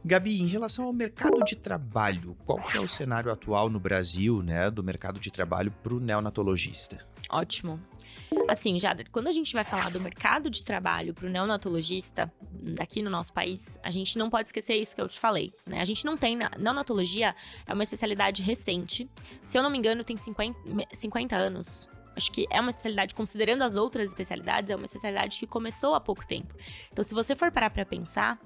Gabi, em relação ao mercado de trabalho, qual que é o cenário atual no Brasil, né, do mercado de trabalho para o neonatologista? Ótimo. Assim, Jader, quando a gente vai falar do mercado de trabalho para o neonatologista aqui no nosso país, a gente não pode esquecer isso que eu te falei, né? A gente não tem... Neonatologia é uma especialidade recente. Se eu não me engano, tem 50 anos. Acho que é uma especialidade, considerando as outras especialidades, é uma especialidade que começou há pouco tempo. Então, se você for parar para pensar,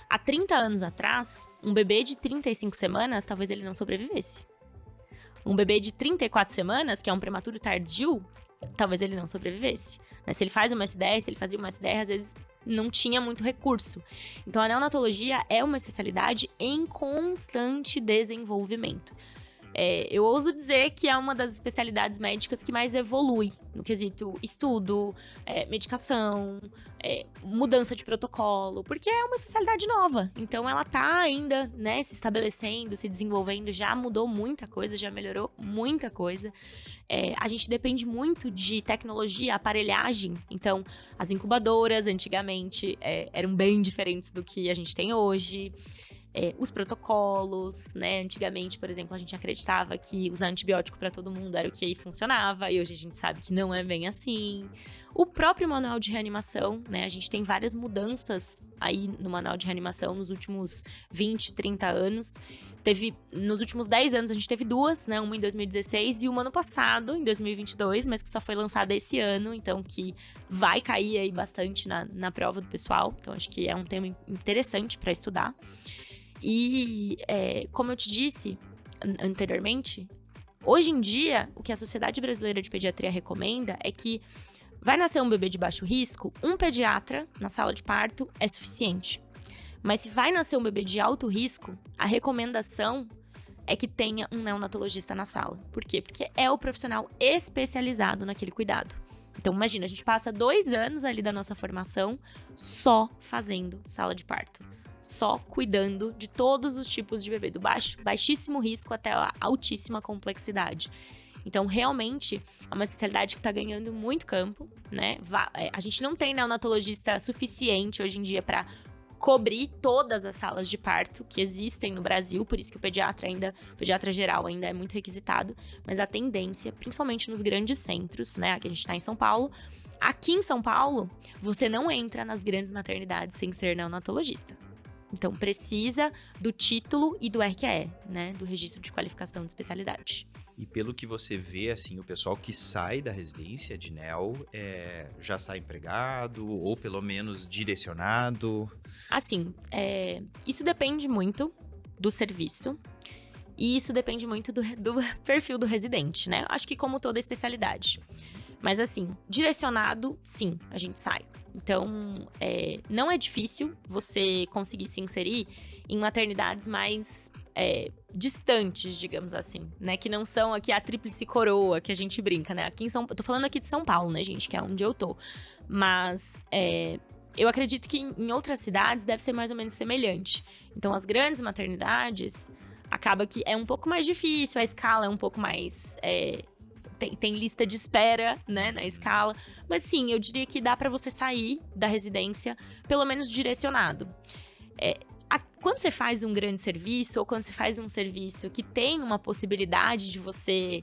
há 30 anos atrás, um bebê de 35 semanas, talvez ele não sobrevivesse. Um bebê de 34 semanas, que é um prematuro tardio, talvez ele não sobrevivesse. Né? Se ele faz uma SDR, se ele fazia uma SDR, às vezes não tinha muito recurso. Então, a neonatologia é uma especialidade em constante desenvolvimento. Eu ouso dizer que é uma das especialidades médicas que mais evolui no quesito estudo, medicação, mudança de protocolo, porque é uma especialidade nova. Então, ela tá ainda, né, se estabelecendo, se desenvolvendo, já mudou muita coisa, já melhorou muita coisa. A gente depende muito de tecnologia, aparelhagem. Então, as incubadoras, antigamente, eram bem diferentes do que a gente tem hoje. Os protocolos, né? Antigamente, por exemplo, a gente acreditava que usar antibiótico para todo mundo era o que funcionava, e hoje a gente sabe que não é bem assim. O próprio manual de reanimação, né? A gente tem várias mudanças aí no manual de reanimação nos últimos 20, 30 anos. Nos últimos 10 anos, a gente teve duas, né? Uma em 2016 e uma ano passado, em 2022, mas que só foi lançada esse ano, então que vai cair aí bastante na prova do pessoal. Então, acho que é um tema interessante para estudar. E, como eu te disse anteriormente, hoje em dia, o que a Sociedade Brasileira de Pediatria recomenda é que vai nascer um bebê de baixo risco, um pediatra na sala de parto é suficiente. Mas se vai nascer um bebê de alto risco, a recomendação é que tenha um neonatologista na sala. Por quê? Porque é o profissional especializado naquele cuidado. Então, imagina, a gente passa 2 anos ali da nossa formação só fazendo sala de parto. Só cuidando de todos os tipos de bebê, do baixíssimo risco até a altíssima complexidade. Então, realmente, é uma especialidade que está ganhando muito campo, né? A gente não tem neonatologista suficiente hoje em dia para cobrir todas as salas de parto que existem no Brasil, por isso que o pediatra geral ainda é muito requisitado, mas a tendência, principalmente nos grandes centros, né? Aqui a gente está em São Paulo. Aqui em São Paulo, você não entra nas grandes maternidades sem ser neonatologista. Então, precisa do título e do RQE, né? Do Registro de Qualificação de Especialidade. E pelo que você vê, assim, o pessoal que sai da residência de neo já sai empregado ou pelo menos direcionado? Assim, isso depende muito do serviço e isso depende muito do perfil do residente, né? Acho que como toda especialidade. Mas assim, direcionado, sim, a gente sai. Então, não é difícil você conseguir se inserir em maternidades mais distantes, digamos assim, né? Que não são aqui a tríplice coroa que a gente brinca, né? Eu tô falando aqui de São Paulo, né, gente? Que é onde eu tô. Mas eu acredito que em outras cidades deve ser mais ou menos semelhante. Então, as grandes maternidades, acaba que é um pouco mais difícil, a escala é um pouco mais... Tem lista de espera, né, na escala. Mas sim, eu diria que dá pra você sair da residência, pelo menos direcionado. Quando você faz um grande serviço, ou quando você faz um serviço que tem uma possibilidade de você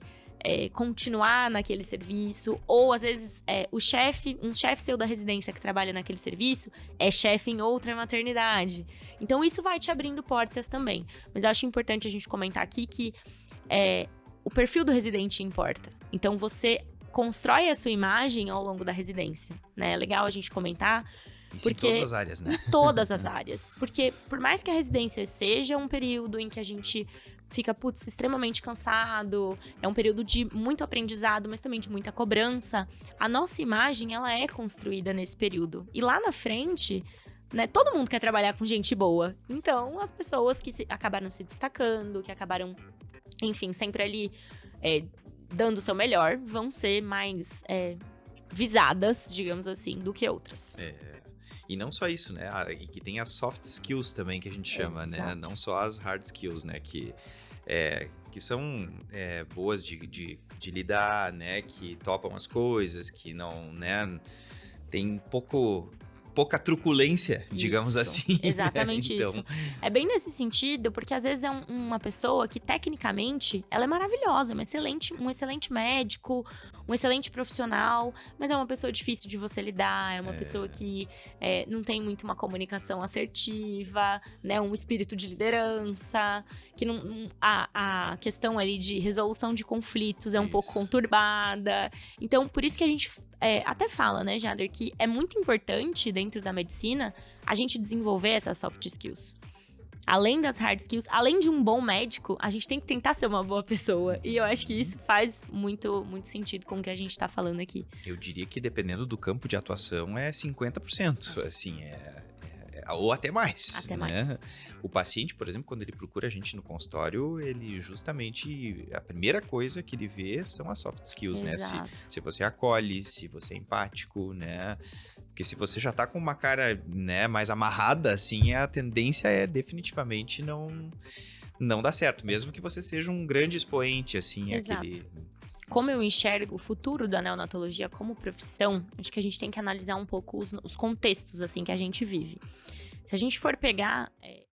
continuar naquele serviço, ou às vezes um chefe seu da residência que trabalha naquele serviço é chefe em outra maternidade. Então isso vai te abrindo portas também. Mas eu acho importante a gente comentar aqui que o perfil do residente importa. Então, você constrói a sua imagem ao longo da residência, né? É legal a gente comentar. Isso porque em todas as áreas, né? Em todas as áreas. Porque, por mais que a residência seja um período em que a gente fica, extremamente cansado, é um período de muito aprendizado, mas também de muita cobrança, a nossa imagem, ela é construída nesse período. E lá na frente... né, todo mundo quer trabalhar com gente boa. Então, as pessoas que acabaram se destacando, que acabaram, enfim, sempre ali dando o seu melhor, vão ser mais visadas, digamos assim, do que outras. E não só isso, né? E que tem as soft skills também, que a gente chama, Exato. né? Não só as hard skills, né? Que são boas de lidar, né? Que topam as coisas, que não, né? Tem pouco pouca truculência, digamos Isso, assim. exatamente Então, isso. É bem nesse sentido, porque às vezes é uma pessoa que, tecnicamente, ela é maravilhosa, um excelente médico, um excelente profissional, mas é uma pessoa difícil de você lidar, é uma pessoa que não tem muito uma comunicação assertiva, né? Um espírito de liderança, que a questão ali de resolução de conflitos é um pouco conturbada. Então, por isso que a gente até fala, né, Jader, que é muito importante dentro da medicina a gente desenvolver essas soft skills. Além das hard skills, além de um bom médico, a gente tem que tentar ser uma boa pessoa. E eu acho que isso faz muito, muito sentido com o que a gente tá falando aqui. Eu diria que dependendo do campo de atuação é 50%, assim, ou até mais. Até né? mais. O paciente, por exemplo, quando ele procura a gente no consultório, ele justamente, a primeira coisa que ele vê são as soft skills, né? Se você acolhe, se você é empático, né? Porque se você já tá com uma cara, né, mais amarrada, assim, a tendência é definitivamente não dar certo, mesmo que você seja um grande expoente, assim, aquele... Como eu enxergo o futuro da neonatologia como profissão, acho que a gente tem que analisar um pouco os contextos, assim, que a gente vive. Se a gente for pegar